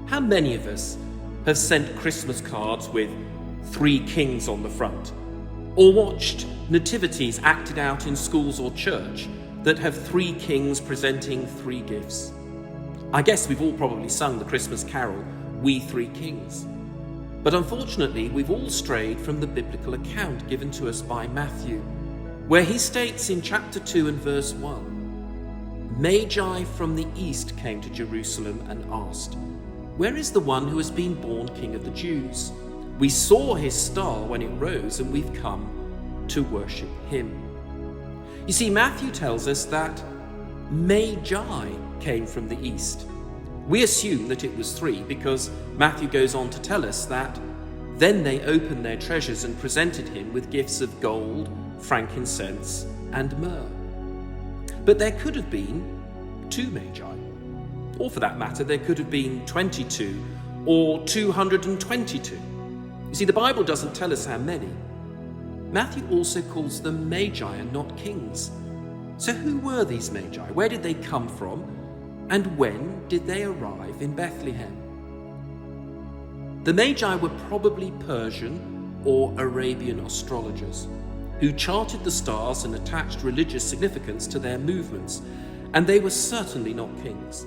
How many of us have sent Christmas cards with 3 kings on the front, or watched nativities acted out in schools or church that have 3 kings presenting 3 gifts? I guess we've all probably sung the Christmas carol, We Three Kings. But unfortunately, we've all strayed from the biblical account given to us by Matthew, where he states in chapter 2 and verse 1, Magi from the east came to Jerusalem and asked, Where is the one who has been born King of the Jews? We saw his star when it rose, and we've come to worship him. You see, Matthew tells us that Magi came from the east. We assume that it was 3 because Matthew goes on to tell us that then they opened their treasures and presented him with gifts of gold, frankincense, and myrrh. But there could have been 2 Magi. Or for that matter, there could have been 22 or 222. You see, the Bible doesn't tell us how many. Matthew also calls them Magi and not kings. So who were these Magi? Where did they come from? And when did they arrive in Bethlehem? The Magi were probably Persian or Arabian astrologers who charted the stars and attached religious significance to their movements, and they were certainly not kings.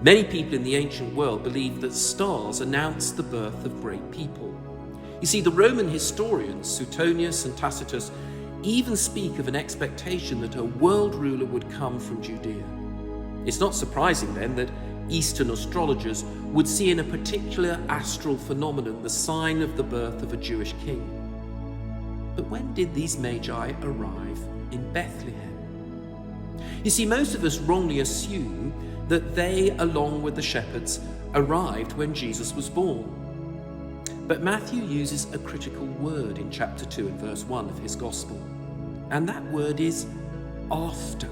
Many people in the ancient world believed that stars announced the birth of great people. You see, the Roman historians Suetonius and Tacitus even speak of an expectation that a world ruler would come from Judea. It's not surprising then that Eastern astrologers would see in a particular astral phenomenon the sign of the birth of a Jewish king. But when did these Magi arrive in Bethlehem? You see, most of us wrongly assume that they, along with the shepherds, arrived when Jesus was born. But Matthew uses a critical word in chapter 2 and verse 1 of his gospel, and that word is after.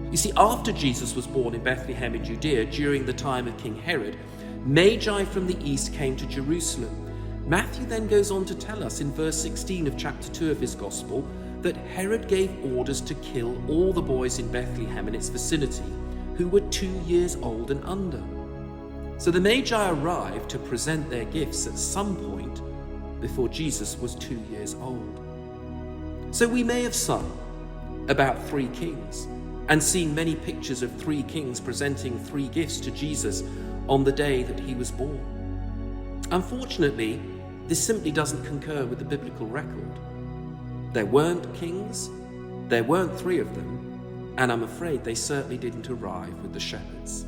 You see, after Jesus was born in Bethlehem in Judea during the time of King Herod, Magi from the east came to Jerusalem. Matthew then goes on to tell us in verse 16 of chapter 2 of his gospel that Herod gave orders to kill all the boys in Bethlehem and its vicinity who were 2 years old and under. So the Magi arrived to present their gifts at some point before Jesus was 2 years old. So we may have sung about 3 kings and seen many pictures of 3 kings presenting 3 gifts to Jesus on the day that he was born. Unfortunately, this simply doesn't concur with the biblical record. There weren't kings, there weren't 3 of them, and I'm afraid they certainly didn't arrive with the shepherds.